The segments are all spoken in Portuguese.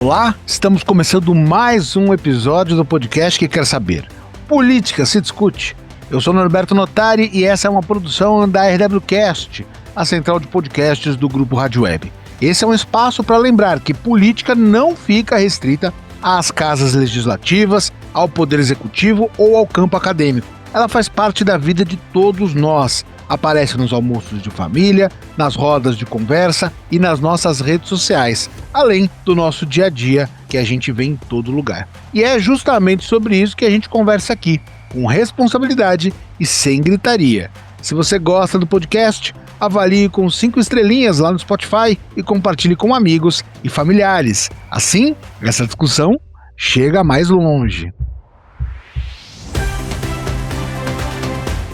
Olá, estamos começando mais um episódio do podcast que quer saber. Política se discute. Eu sou Norberto Notari e essa é uma produção da RWCast, a central de podcasts do Grupo Rádio Web. Esse é um espaço para lembrar que política não fica restrita às casas legislativas, ao poder executivo ou ao campo acadêmico. Ela faz parte da vida de todos nós. Aparece nos almoços de família, nas rodas de conversa e nas nossas redes sociais, além do nosso dia a dia que a gente vê em todo lugar. E é justamente sobre isso que a gente conversa aqui, com responsabilidade e sem gritaria. Se você gosta do podcast, avalie com 5 estrelinhas lá no Spotify e compartilhe com amigos e familiares. Assim, essa discussão chega mais longe.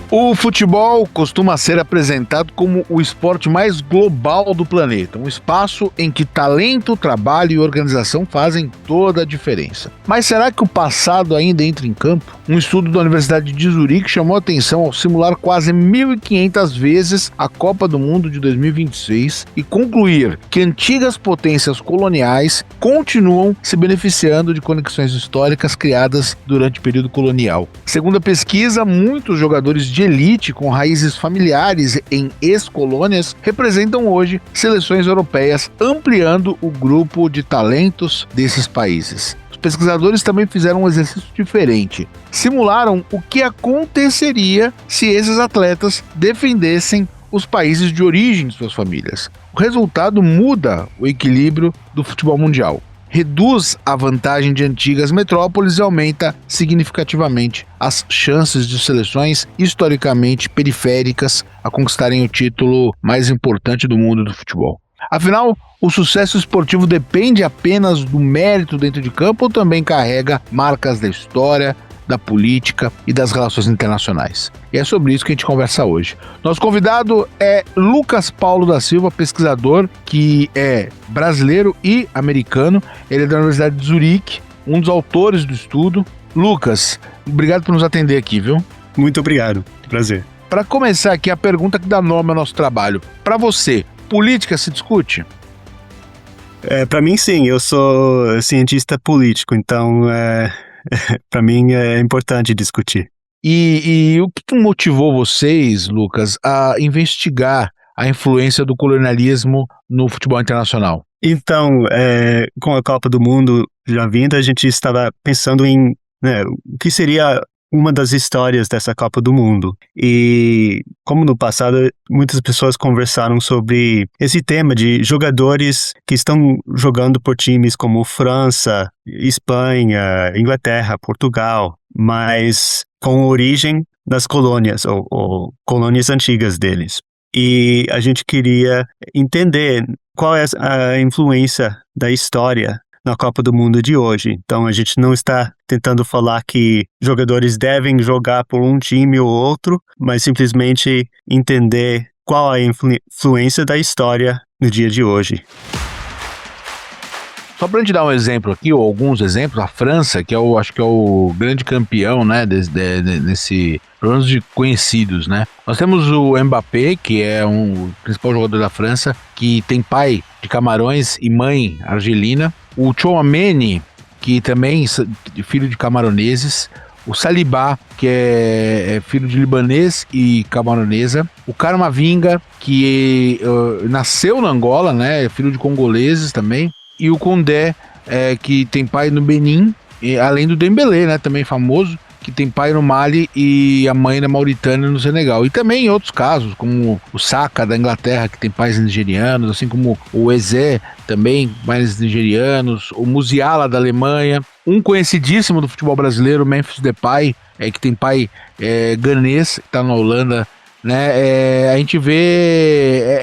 O futebol costuma ser apresentado como o esporte mais global do planeta, um espaço em que talento, trabalho e organização fazem toda a diferença. Mas será que o passado ainda entra em campo? Um estudo da Universidade de Zurique chamou a atenção ao simular quase 1.500 vezes a Copa do Mundo de 2026 e concluir que antigas potências coloniais continuam se beneficiando de conexões históricas criadas durante o período colonial. Segundo a pesquisa, muitos jogadores de elite com raízes familiares em ex-colônias representam hoje seleções europeias, ampliando o grupo de talentos desses países. Os pesquisadores também fizeram um exercício diferente. Simularam o que aconteceria se esses atletas defendessem os países de origem de suas famílias. O resultado muda o equilíbrio do futebol mundial. Reduz a vantagem de antigas metrópoles e aumenta significativamente as chances de seleções historicamente periféricas a conquistarem o título mais importante do mundo do futebol. Afinal, o sucesso esportivo depende apenas do mérito dentro de campo ou também carrega marcas da história, da política e das relações internacionais. E é sobre isso que a gente conversa hoje. Nosso convidado é Lucas Paulo da Silva, pesquisador que é brasileiro e americano. Ele é da Universidade de Zurique, um dos autores do estudo. Lucas, obrigado por nos atender aqui, viu? Muito obrigado, prazer. Para começar aqui, a pergunta que dá nome ao nosso trabalho. Para você, política se discute? Para mim, sim. Eu sou cientista político, então para mim é importante discutir. E o que motivou vocês, Lucas, a investigar a influência do colonialismo no futebol internacional? Então, com a Copa do Mundo já vindo, a gente estava pensando em o que seria uma das histórias dessa Copa do Mundo. E como no passado, muitas pessoas conversaram sobre esse tema de jogadores que estão jogando por times como França, Espanha, Inglaterra, Portugal, mas com origem das colônias ou colônias antigas deles. E a gente queria entender qual é a influência da história na Copa do Mundo de hoje. Então a gente não está tentando falar que jogadores devem jogar por um time ou outro, mas simplesmente entender qual a influência da história no dia de hoje. Só para a gente dar um exemplo aqui, ou alguns exemplos, a França, que acho que é o grande campeão, né, nesse, pelo menos de conhecidos, né? Nós temos o Mbappé, que é o principal jogador da França, que tem pai de Camarões e mãe argelina. O Tchouaméni, que também é filho de camaroneses. O Saliba, que é filho de libanês e camaronesa. O Camavinga, que nasceu na Angola, né, é filho de congoleses também. E o Koundé, que tem pai no Benin, além do Dembélé, né, também famoso, que tem pai no Mali e a mãe na Mauritânia, no Senegal. E também em outros casos, como o Saka, da Inglaterra, que tem pais nigerianos, assim como o Eze, também pais nigerianos, o Musiala, da Alemanha, um conhecidíssimo do futebol brasileiro, Memphis Depay, que tem pai ganês, que está na Holanda, né? A gente vê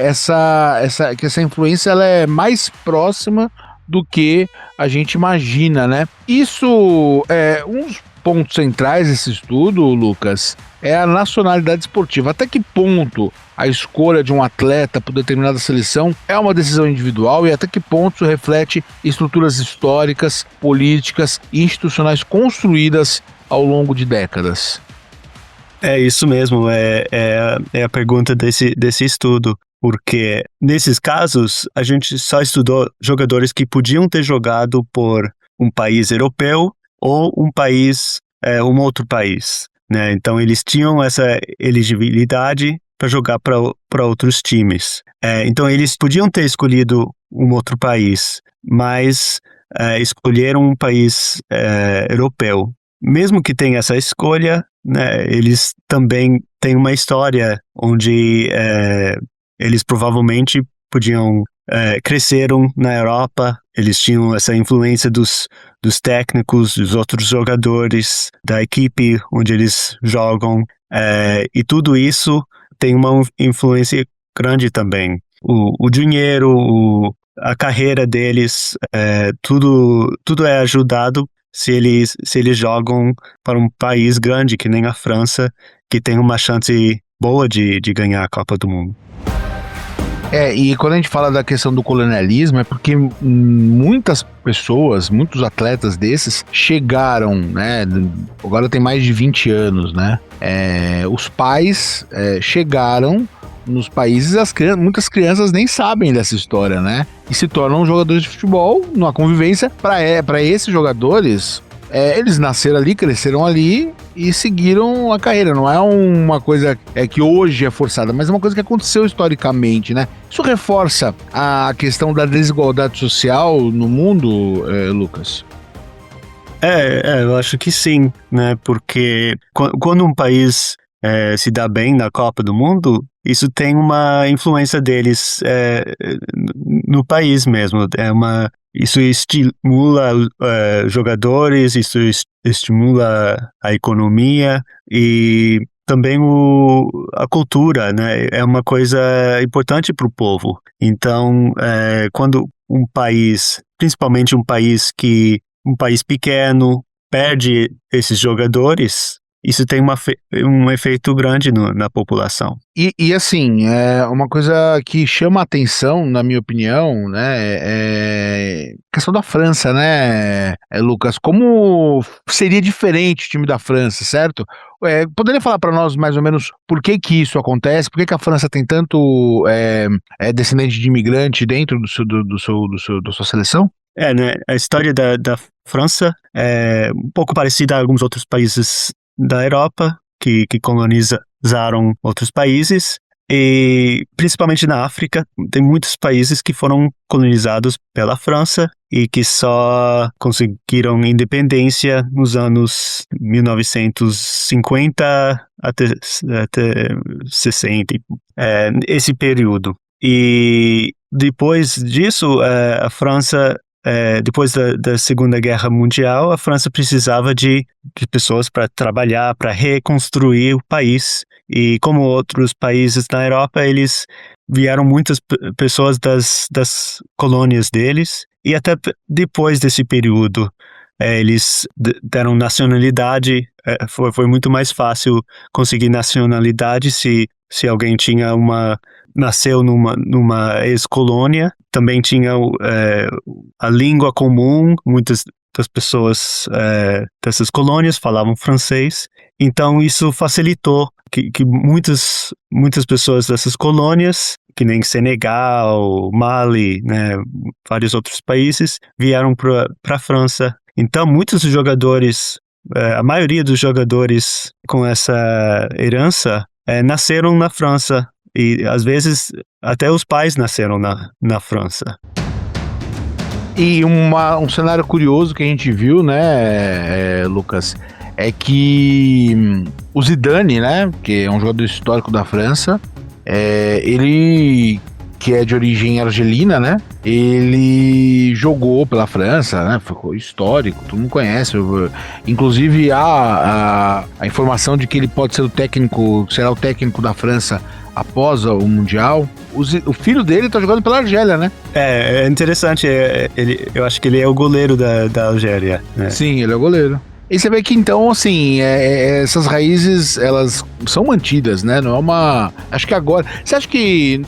que essa influência ela é mais próxima do que a gente imagina, né? Isso uns pontos centrais desse estudo, Lucas, é a nacionalidade esportiva. Até que ponto a escolha de um atleta por determinada seleção é uma decisão individual e até que ponto isso reflete estruturas históricas, políticas e institucionais construídas ao longo de décadas? É isso mesmo, é a pergunta desse estudo. porque nesses casos a gente só estudou jogadores que podiam ter jogado por um país europeu ou um outro país, né? Então eles tinham essa elegibilidade para jogar para outros times. Então eles podiam ter escolhido um outro país, mas escolheram um país europeu. Mesmo que tenha essa escolha, né, eles também têm uma história onde eles provavelmente cresceram na Europa, eles tinham essa influência dos técnicos, dos outros jogadores, da equipe onde eles jogam, e tudo isso tem uma influência grande também. O dinheiro, a carreira deles, tudo é ajudado se eles jogam para um país grande, que nem a França, que tem uma chance boa de ganhar a Copa do Mundo. E quando a gente fala da questão do colonialismo, é porque muitas pessoas, muitos atletas desses chegaram, né? Agora tem mais de 20 anos, né? Os pais chegaram nos países, muitas crianças nem sabem dessa história, né? E se tornam jogadores de futebol numa convivência. Para esses jogadores, eles nasceram ali, cresceram ali e seguiram a carreira. Não é uma coisa que hoje é forçada, mas é uma coisa que aconteceu historicamente, né? Isso reforça a questão da desigualdade social no mundo, Lucas? Eu acho que sim, né? Porque quando um país se dá bem na Copa do Mundo, isso tem uma influência deles no país mesmo. Isso estimula jogadores, isso estimula a economia e também a cultura, né? É uma coisa importante para o povo. Então, quando um país, principalmente um país pequeno, perde esses jogadores, isso tem um efeito grande na população. E assim, uma coisa que chama a atenção, na minha opinião, né, é a questão da França, né, Lucas? Como seria diferente o time da França, certo? Poderia falar para nós mais ou menos por que isso acontece? Por que a França tem tanto descendente de imigrante dentro da sua seleção? Né, a história da França é um pouco parecida a alguns outros países da Europa que colonizaram outros países, e principalmente na África tem muitos países que foram colonizados pela França e que só conseguiram independência nos anos 1950 até 60, esse período. E depois disso, a França, depois da Segunda Guerra Mundial, a França precisava de pessoas para trabalhar, para reconstruir o país. E como outros países na Europa, eles vieram muitas pessoas das colônias deles. E até depois desse período, eles deram nacionalidade. Foi muito mais fácil conseguir nacionalidade se alguém nasceu numa ex-colônia. Também tinha a língua comum, muitas das pessoas dessas colônias falavam francês. Então isso facilitou que muitas pessoas dessas colônias, que nem Senegal, Mali, né, vários outros países, vieram para a França. Então muitos jogadores, a maioria dos jogadores com essa herança nasceram na França. E, às vezes, até os pais nasceram na França. E um cenário curioso que a gente viu, né, Lucas, é que o Zidane, né, que é um jogador histórico da França, ele, que é de origem argelina, né, ele jogou pela França, né, ficou histórico, todo mundo conhece. Inclusive, há a informação de que ele pode ser será o técnico da França após o Mundial. O filho dele tá jogando pela Argélia, né? É interessante. Eu acho que ele é o goleiro da Argélia. Né? Sim, ele é o goleiro. E você vê que então, assim, essas raízes, elas são mantidas, né? Não é uma... Acho que agora... Você acha que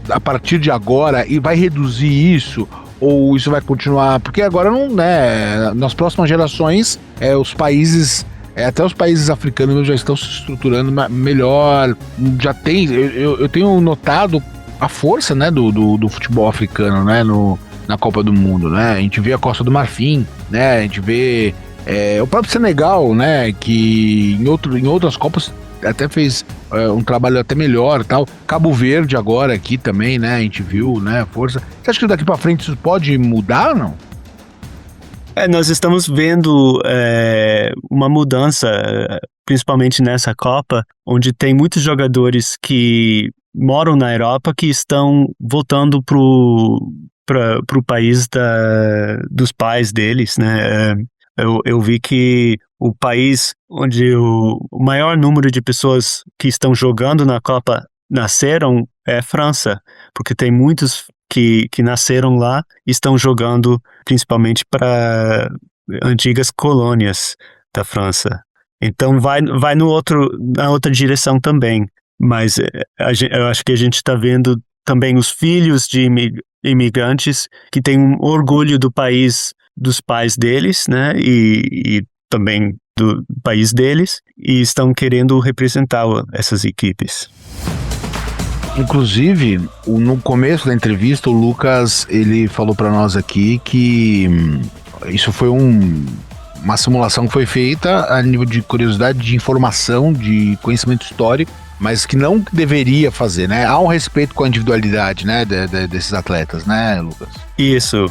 a partir de agora vai reduzir isso? Ou isso vai continuar? Porque agora não, né? Nas próximas gerações, os países... até os países africanos já estão se estruturando melhor. Já tem, eu tenho notado a força, né, do futebol africano, né, na Copa do Mundo, né? A gente vê a Costa do Marfim, né? A gente vê o próprio Senegal, né, que em outras Copas até fez um trabalho até melhor, tal. Cabo Verde agora aqui também, né? A gente viu, né, a força. Você acha que daqui para frente isso pode mudar ou não? Nós estamos vendo uma mudança, principalmente nessa Copa, onde tem muitos jogadores que moram na Europa que estão voltando para o país dos pais deles, né? Eu vi que o país onde o maior número de pessoas que estão jogando na Copa nasceram é a França, porque tem muitos que nasceram lá e estão jogando principalmente para antigas colônias da França. Então vai na outra direção também, mas eu acho que a gente está vendo também os filhos de imigrantes que têm um orgulho do país dos pais deles, né, e também do país deles, e estão querendo representar essas equipes. Inclusive, no começo da entrevista, o Lucas, ele falou para nós aqui que isso foi uma simulação que foi feita a nível de curiosidade, de informação, de conhecimento histórico, mas que não deveria fazer, né? Há um respeito com a individualidade, né, desses atletas, né, Lucas? Isso,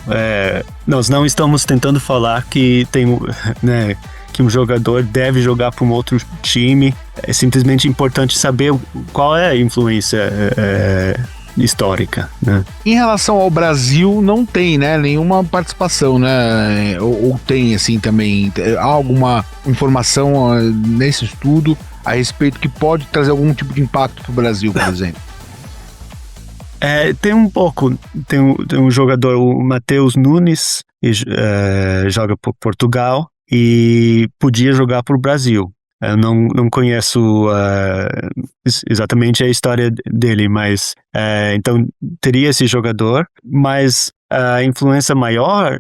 nós não estamos tentando falar que tem, né, que um jogador deve jogar para um outro time. É simplesmente importante saber qual é a influência histórica, né? Em relação ao Brasil, não tem, né, nenhuma participação, né? Ou tem, assim, também? Há alguma informação nesse estudo a respeito que pode trazer algum tipo de impacto para o Brasil, por exemplo? Tem um pouco. Tem um jogador, o Matheus Nunes, joga por Portugal e podia jogar para o Brasil. Eu não conheço exatamente a história dele, mas então teria esse jogador, mas a influência maior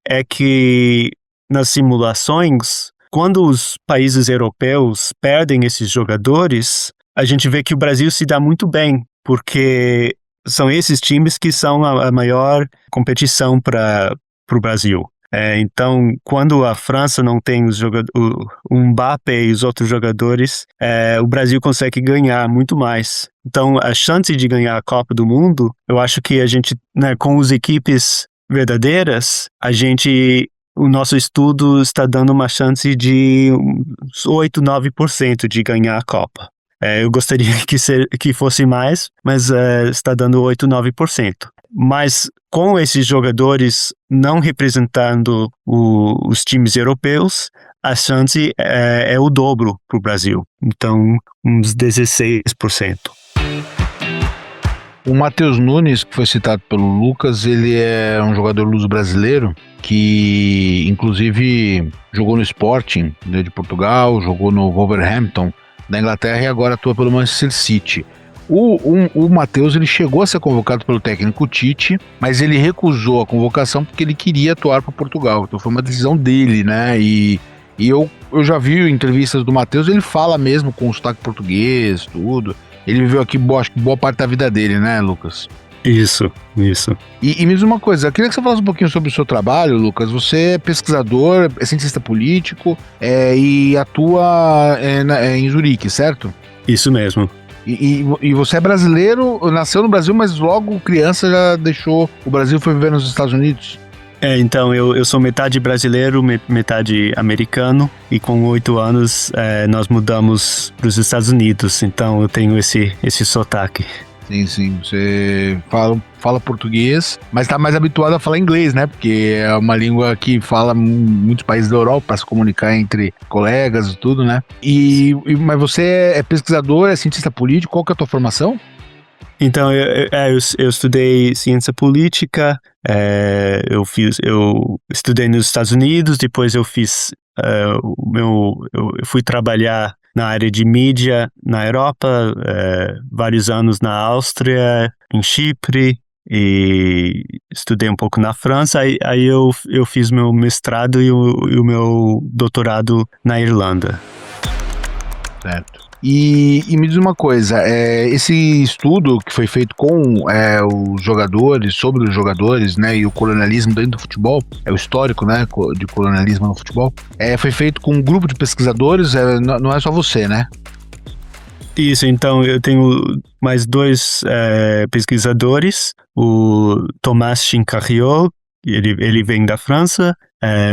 é que nas simulações, quando os países europeus perdem esses jogadores, a gente vê que o Brasil se dá muito bem, porque são esses times que são a maior competição para o Brasil. Então, quando a França não tem o Mbappé e os outros jogadores, o Brasil consegue ganhar muito mais. Então, a chance de ganhar a Copa do Mundo, eu acho que a gente, né, com as equipes verdadeiras, o nosso estudo está dando uma chance de 8, 9% de ganhar a Copa. Eu gostaria que fosse mais, mas está dando 8, 9%. Mas com esses jogadores não representando os times europeus, a chance é o dobro para o Brasil. Então, uns 16%. O Matheus Nunes, que foi citado pelo Lucas, ele é um jogador luso-brasileiro que, inclusive, jogou no Sporting, né, de Portugal, jogou no Wolverhampton da Inglaterra e agora atua pelo Manchester City. O Matheus, ele chegou a ser convocado pelo técnico Tite, mas ele recusou a convocação porque ele queria atuar para Portugal. Então foi uma decisão dele, né? E eu já vi entrevistas do Matheus, ele fala mesmo com o sotaque português, tudo. Ele viveu aqui, acho que boa parte da vida dele, né, Lucas? Isso. E me diz uma coisa, eu queria que você falasse um pouquinho sobre o seu trabalho, Lucas. Você é pesquisador, é cientista político e atua em Zurique, certo? Isso mesmo. E você é brasileiro, nasceu no Brasil, mas logo criança já deixou o Brasil e foi viver nos Estados Unidos? Então, eu sou metade brasileiro, metade americano, e com 8 anos nós mudamos para os Estados Unidos, então eu tenho esse sotaque. Sim, você fala português, mas está mais habituado a falar inglês, né? Porque é uma língua que fala muitos países da Europa para se comunicar entre colegas e tudo, né? Mas você é pesquisador, é cientista político, qual que é a tua formação? Então, eu estudei ciência política, eu estudei nos Estados Unidos, depois eu fui trabalhar na área de mídia na Europa, vários anos na Áustria, em Chipre, e estudei um pouco na França, aí eu fiz meu mestrado e o meu doutorado na Irlanda. Certo. E me diz uma coisa, esse estudo que foi feito com os jogadores, sobre os jogadores, né, e o colonialismo dentro do futebol, o histórico, né, de colonialismo no futebol, foi feito com um grupo de pesquisadores, não é só você, né? Isso, então eu tenho mais dois pesquisadores, o Thomas Chincarriot, ele vem da França,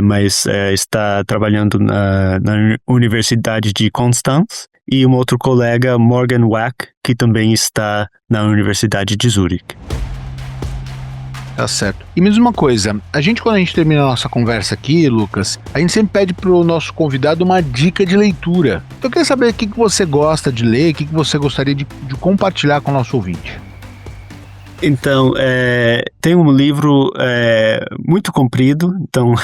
mas está trabalhando na Universidade de Constance, e um outro colega, Morgan Wack, que também está na Universidade de Zurique. Tá certo. E me diz uma coisa, quando a gente termina a nossa conversa aqui, Lucas, a gente sempre pede pro nosso convidado uma dica de leitura. Então eu queria saber o que você gosta de ler, o que você gostaria de compartilhar com o nosso ouvinte. Então, tem um livro muito comprido, então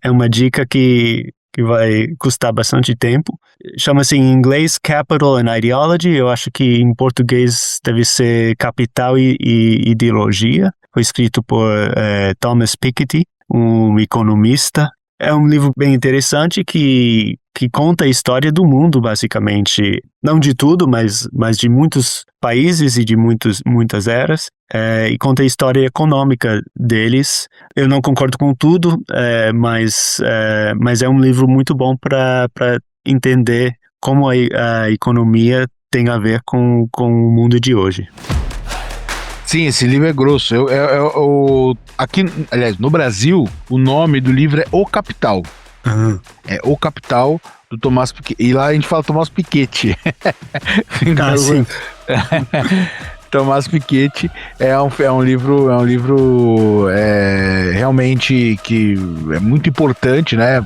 é uma dica que vai custar bastante tempo. Chama-se em inglês Capital and Ideology, eu acho que em português deve ser Capital e Ideologia. Foi escrito por Thomas Piketty, um economista. É um livro bem interessante que conta a história do mundo, basicamente. Não de tudo, mas de muitos países e de muitas eras. E conta a história econômica deles. Eu não concordo com tudo, mas é um livro muito bom para entender como a economia tem a ver com o mundo de hoje. Sim, esse livro é grosso. Aqui, aliás, no Brasil, o nome do livro é O Capital. Uhum. É O Capital, do Thomas Piketty. E lá a gente fala Thomas Piketty. Sim. Thomas Piketty é um livro realmente que é muito importante, né,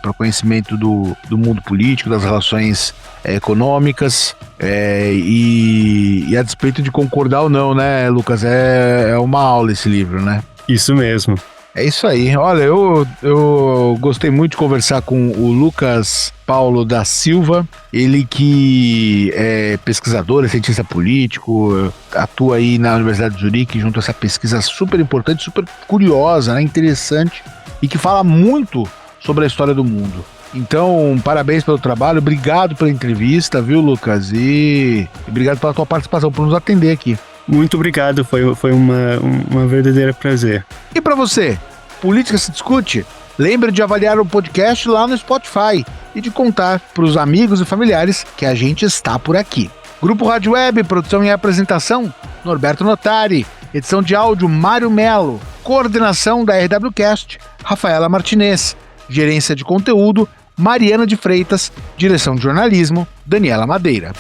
para o conhecimento do mundo político, das relações econômicas, e a despeito de concordar ou não, né, Lucas, é uma aula esse livro, né? Isso mesmo. É isso aí. Olha, eu gostei muito de conversar com o Lucas Paulo da Silva, ele que é pesquisador, é cientista político, atua aí na Universidade de Zurique junto a essa pesquisa super importante, super curiosa, né, interessante, e que fala muito sobre a história do mundo. Então, parabéns pelo trabalho, obrigado pela entrevista, viu, Lucas? E obrigado pela tua participação, por nos atender aqui. Muito obrigado, foi uma verdadeira prazer. E para você, Política se Discute? Lembre de avaliar o podcast lá no Spotify e de contar para os amigos e familiares que a gente está por aqui. Grupo Rádio Web, produção e apresentação, Norberto Notari. Edição de áudio, Mário Melo. Coordenação da RWCast, Rafaela Martinez. Gerência de conteúdo, Mariana de Freitas. Direção de jornalismo, Daniela Madeira.